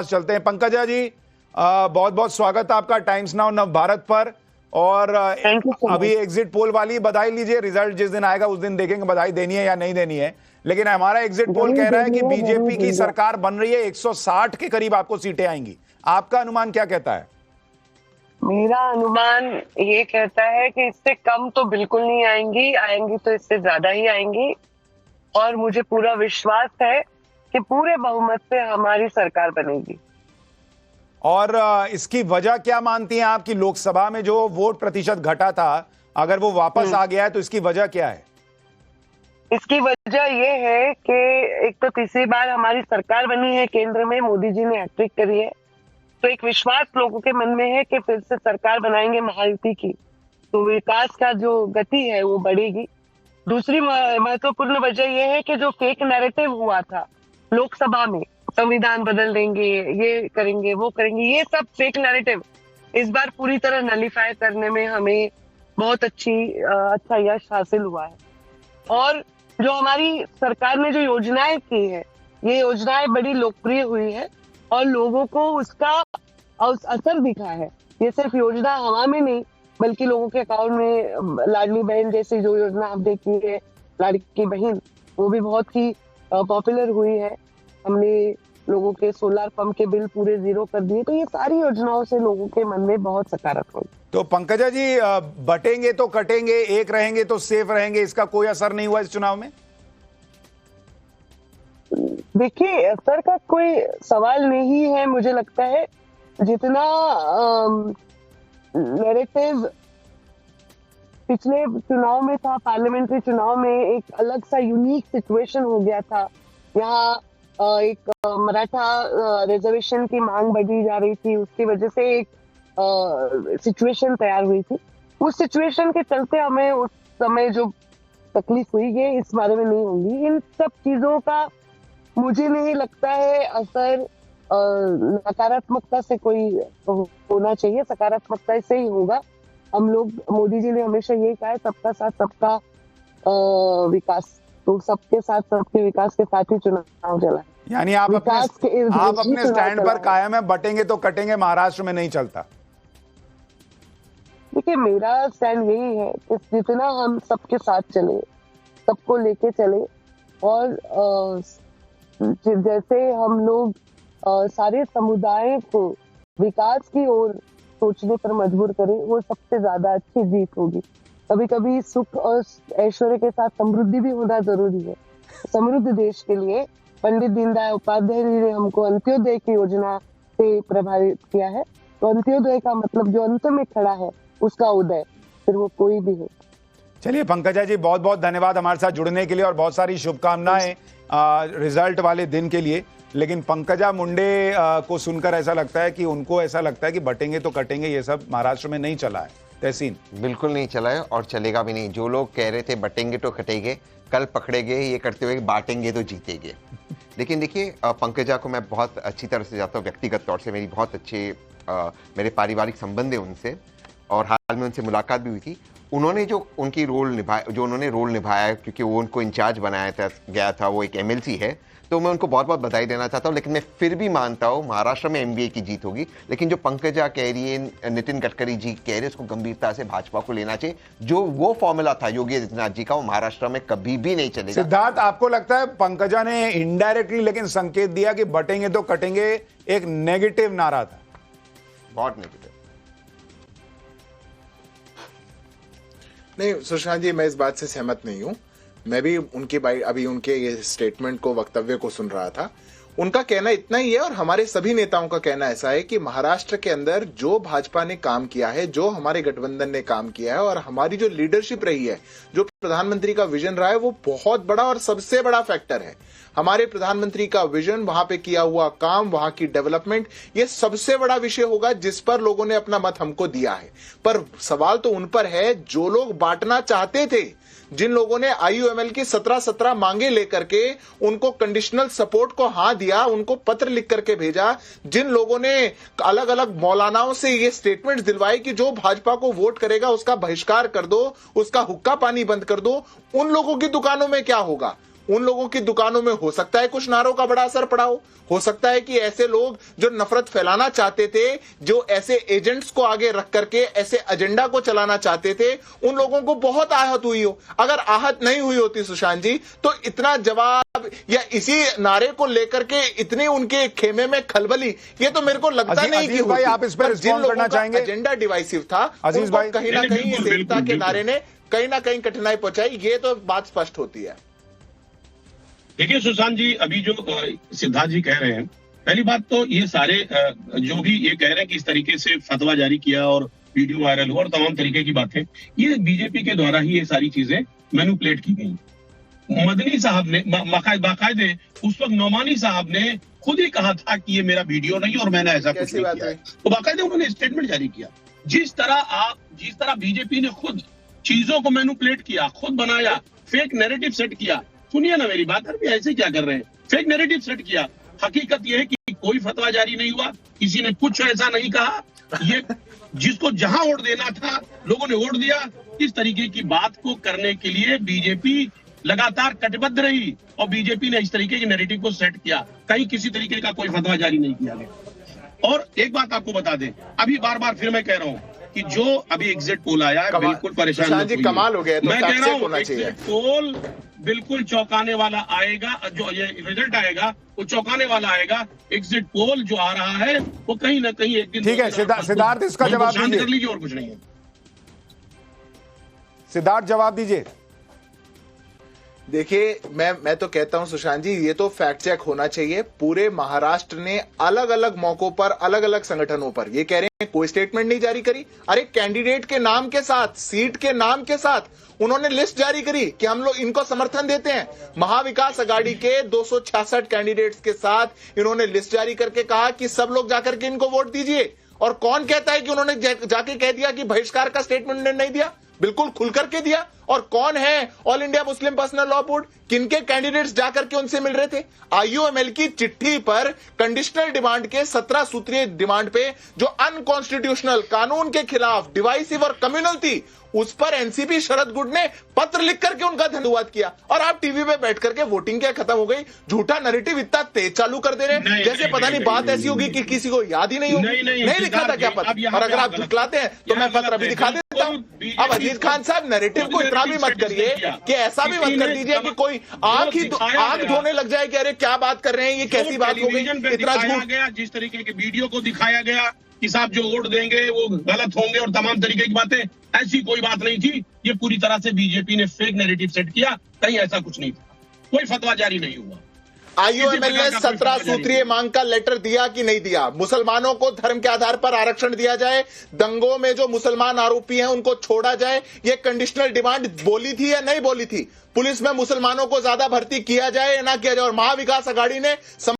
चलते हैं। पंकजा जी, बहुत बहुत स्वागत है आपका टाइम्स नाउ नव भारत पर। और अभी एग्जिट पोल वाली बधाई लीजिए, रिजल्ट जिस दिन आएगा उस दिन देखेंगे बधाई देनी है या नहीं देनी है। लेकिन हमारा एग्जिट पोल कह रहा है कि बीजेपी की सरकार बन रही है, 160 के करीब आपको सीटें आएंगी। आपका अनुमान क्या कहता है? मेरा अनुमान ये कहता है कि इससे कम तो बिल्कुल नहीं आएंगी, आएंगी तो इससे ज्यादा ही आएंगी। और मुझे पूरा विश्वास है कि पूरे बहुमत से हमारी सरकार बनेगी। और इसकी वजह क्या मानती हैं आप कि लोकसभा में जो वोट प्रतिशत घटा था, अगर वो वापस आ गया है तो इसकी वजह क्या है? इसकी वजह ये है कि एक तो तीसरी बार हमारी सरकार बनी है, केंद्र में मोदी जी ने हैट्रिक करी है, तो एक विश्वास लोगों के मन में है कि फिर से सरकार बनाएंगे महायुति की, तो विकास का जो गति है वो बढ़ेगी। दूसरी महत्वपूर्ण वजह यह है कि जो फेक नैरेटिव हुआ था लोकसभा में, संविधान बदल देंगे, ये करेंगे, वो करेंगे, ये सब फेक नैरेटिव इस बार पूरी तरह नलीफाई करने में हमें बहुत अच्छा यश हासिल हुआ है। और जो हमारी सरकार ने जो योजनाएं की है, ये योजनाएं बड़ी लोकप्रिय हुई है और लोगों को उसका असर दिखा है। ये सिर्फ योजना हवा में नहीं, बल्कि लोगों के अकाउंट में लाडली बहन जैसी जो योजना आप देखिए, लाडली बहन, वो भी बहुत ही पॉपुलर हुई है। हमने लोगों के सोलर पंप के बिल पूरे 0 कर दिए। तो ये सारी योजनाओं से लोगों के मन में बहुत सकारात्मक। तो पंकजा जी, बटेंगे तो कटेंगे, एक रहेंगे तो सेफ रहेंगे, इसका कोई असर नहीं हुआ इस चुनाव में? देखिए, असर का कोई सवाल नहीं है। मुझे लगता है जितना नैरेटिव पिछले चुनाव में था, पार्लियामेंट्री चुनाव में एक अलग सा यूनिक सिचुएशन हो गया था। यहाँ एक मराठा रिजर्वेशन की मांग बढ़ी जा रही थी, उसकी वजह से एक सिचुएशन तैयार हुई थी। उस सिचुएशन के चलते हमें उस समय जो तकलीफ हुई, ये इस बारे में नहीं होगी। इन सब चीजों का मुझे नहीं लगता है असर नकारात्मकता से कोई होना चाहिए, सकारात्मकता से ही होगा। हम लोग, मोदी जी ने हमेशा यही कहा है, सबका साथ सबका विकास, तो सबके साथ सबके विकास के साथ ही चुनाव चला। यानी आप अपने स्टैंड पर कायम है, बटेंगे तो कटेंगे, महाराष्ट्र में नहीं चलता। देखिए, मेरा स्टैंड यही है कि जितना हम सबके साथ चले, सबको लेके चले, और जैसे हम लोग सारे समुदाय को विकास की ओर सोचने पर मजबूर करें, वो सबसे ज्यादा अच्छी जीत होगी। कभी कभी सुख और ऐश्वर्य के साथ समृद्धि भी होना जरूरी है। समृद्ध देश के लिए पंडित दीनदयाल उपाध्याय जी ने हमको अंत्योदय की योजना से प्रभावित किया है। तो अंत्योदय का मतलब जो अंत में खड़ा है, उसका उदय, फिर वो कोई भी हो। चलिए पंकजा जी, बहुत बहुत धन्यवाद हमारे साथ जुड़ने के लिए और बहुत सारी शुभकामनाएं रिजल्ट वाले दिन के लिए। लेकिन पंकजा मुंडे को सुनकर ऐसा लगता है कि उनको ऐसा लगता है कि बटेंगे तो कटेंगे, ये सब महाराष्ट्र में नहीं चला है। तहसीन बिल्कुल नहीं चला है और चलेगा भी नहीं। जो लोग कह रहे थे बटेंगे तो कटेंगे, कल पकड़े गए ये करते हुए बांटेंगे तो जीतेंगे। लेकिन देखिए, पंकजा को मैं बहुत अच्छी तरह से जानता हूँ, व्यक्तिगत तौर से मेरी बहुत अच्छे मेरे पारिवारिक संबंध है उनसे, और हाल में उनसे मुलाकात भी हुई थी। उन्होंने जो उनकी उन्होंने रोल निभाया, क्योंकि वो उनको इंचार्ज बनाया गया था, वो एक एमएलसी है, तो मैं उनको बहुत बहुत बधाई देना चाहता हूँ। लेकिन मैं फिर भी मानता हूँ महाराष्ट्र में एमवीए की जीत होगी। लेकिन जो पंकजा कह रही है, नितिन गडकरी जी कह रहे हैं, उसको गंभीरता से भाजपा को लेना चाहिए। जो वो फॉर्मूला था योगी आदित्यनाथ जी का, वो महाराष्ट्र में कभी भी नहीं चलेगा। सिद्धार्थ, आपको लगता है पंकजा ने इनडायरेक्टली लेकिन संकेत दिया कि बटेंगे तो कटेंगे, एक नेगेटिव नारा था? बहुत नेगेटिव। नहीं सुशांत जी, मैं इस बात से सहमत नहीं हूं। मैं भी अभी उनके ये स्टेटमेंट को, वक्तव्य को सुन रहा था। उनका कहना इतना ही है, और हमारे सभी नेताओं का कहना ऐसा है कि महाराष्ट्र के अंदर जो भाजपा ने काम किया है, जो हमारे गठबंधन ने काम किया है, और हमारी जो लीडरशिप रही है, जो प्रधानमंत्री का विजन रहा है, वो बहुत बड़ा और सबसे बड़ा फैक्टर है। हमारे प्रधानमंत्री का विजन, वहां पे किया हुआ काम, वहां की डेवलपमेंट, ये सबसे बड़ा विषय होगा जिस पर लोगों ने अपना मत हमको दिया है। पर सवाल तो उन पर है जो लोग बांटना चाहते थे, जिन लोगों ने आईयूएमएल की 17 मांगे लेकर के उनको कंडीशनल सपोर्ट को हाँ दिया, उनको पत्र लिख करके भेजा, जिन लोगों ने अलग अलग मौलानाओं से ये स्टेटमेंट्स दिलवाए कि जो भाजपा को वोट करेगा उसका बहिष्कार कर दो, उसका हुक्का पानी बंद कर दो, उन लोगों की दुकानों में क्या होगा? उन लोगों की दुकानों में हो सकता है कुछ नारों का बड़ा असर पड़ा हो सकता है कि ऐसे लोग जो नफरत फैलाना चाहते थे, जो ऐसे एजेंट्स को आगे रख करके ऐसे एजेंडा को चलाना चाहते थे, उन लोगों को बहुत आहत हुई हो। अगर आहत नहीं हुई होती सुशांत जी, तो इतना जवाब या इसी नारे को लेकर के इतनी उनके खेमे में खलबली, ये तो मेरे को लगता नहीं कि भाई आप इस पर रिस्पॉन्ड करना चाहेंगे? एजेंडा डिवाइसिव था, अजीज भाई कहीं ना कहीं इस एकता के नारे ने कहीं ना कहीं कठिनाई पहुंचाई, ये तो बात स्पष्ट होती है। देखिए सुशांत जी, अभी जो सिद्धार्थ जी कह रहे हैं, पहली बात तो ये सारे जो भी ये कह रहे हैं कि इस तरीके से फतवा जारी किया और वीडियो वायरल हुआ और तमाम तरीके की बातें, ये बीजेपी के द्वारा ही ये सारी चीजें मैनिपुलेट की गई। मदनी साहब ने बाकायदे उस वक्त नौमानी साहब ने खुद ही कहा था कि ये मेरा वीडियो नहीं और मैंने ऐसा कुछ नहीं किया। तो बाकायदे उन्होंने स्टेटमेंट जारी किया। जिस तरह बीजेपी ने खुद चीजों को मैनिपुलेट किया, खुद बनाया, फेक नैरेटिव सेट किया। सुनिए ना मेरी बात, अभी ऐसे क्या कर रहे हैं, फेक नैरेटिव सेट किया। हकीकत यह है कि कोई फतवा जारी नहीं हुआ, किसी ने कुछ ऐसा नहीं कहा। ये जिसको जहां वोट देना था लोगों ने वोट दिया। इस तरीके की बात को करने के लिए बीजेपी लगातार कटिबद्ध रही और बीजेपी ने इस तरीके के नैरेटिव को सेट किया। कहीं किसी तरीके का कोई फतवा जारी नहीं किया गया। और एक बात आपको बता दें, अभी बार बार फिर मैं कह रहा हूं कि जो अभी एग्जिट पोल आया है बिल्कुल परेशान जी, कमाल हो गया। तो मैं कह रहा हूं एग्जिट पोल बिल्कुल चौंकाने वाला आएगा। जो ये रिजल्ट आएगा वो चौंकाने वाला आएगा। एग्जिट पोल जो आ रहा है वो कहीं ना कहीं एक दिन, ठीक है सिद्धार्थ, इसका जवाब कर लीजिए और कुछ नहीं है। सिद्धार्थ जवाब दीजिए। देखिए, मैं तो कहता हूं सुशांत जी, ये तो फैक्ट चेक होना चाहिए। पूरे महाराष्ट्र ने अलग अलग मौकों पर, अलग अलग संगठनों पर ये कह रहे हैं कोई स्टेटमेंट नहीं जारी करी। अरे कैंडिडेट के नाम के साथ, सीट के नाम के साथ उन्होंने लिस्ट जारी करी कि हम लोग इनको समर्थन देते हैं। महाविकास अघाड़ी के 266 कैंडिडेट्स के साथ इन्होंने लिस्ट जारी करके कहा कि सब लोग जाकर के इनको वोट दीजिए। और कौन कहता है कि उन्होंने जाके कह दिया कि बहिष्कार का स्टेटमेंट नहीं दिया? बिल्कुल खुल करके दिया। और कौन है all India Muslim personal law board? किनके कैंडिडेट्स जाकर के उनसे मिल रहे थे? आईयूएमएल की चिट्ठी पर कंडीशनल डिमांड के 17 सूत्रीय डिमांड पे जो अनकॉन्स्टिट्यूशनल, कानून के खिलाफ, डिवाइसिव और कम्युनल थी, उस पर एनसीपी शरद गुड ने पत्र लिख करके उनका धन्यवाद किया। और आप टीवी पे बैठ करके वोटिंग क्या खत्म हो गई, झूठा नैरेटिव इतना तेज चालू कर दे रहे हैं जैसे पता नहीं बात ऐसी होगी कि किसी को याद ही नहीं होगी। नहीं लिखा था क्या पत्र? और अगर आप झुटलाते हैं तो मैं पत्र अभी दिखा देता हूं। अब अजीज खान साहब, नैरेटिव को इतना भी मत करिए कि ऐसा भी मत कर दीजिए कि कोई आंख धोने लग जाए कि अरे क्या बात कर रहे हैं, ये कैसी बात हो गई, इतना झूठ। जिस तरीके के वीडियो को दिखाया गया कि साहब जो वोट देंगे वो गलत होंगे और तमाम तरीके की बातें, ऐसी कोई बात नहीं थी। ये पूरी तरह से बीजेपी ने फेक नैरेटिव सेट किया। कहीं ऐसा कुछ नहीं था, कोई फतवा जारी नहीं हुआ। आईयूएमएल ने 17 सूत्रीय मांग का लेटर दिया कि नहीं दिया? मुसलमानों को धर्म के आधार पर आरक्षण दिया जाए, दंगों में जो मुसलमान आरोपी हैं उनको छोड़ा जाए, ये कंडीशनल डिमांड बोली थी या नहीं बोली थी? पुलिस में मुसलमानों को ज्यादा भर्ती किया जाए या ना किया जाए? और महाविकास अघाड़ी ने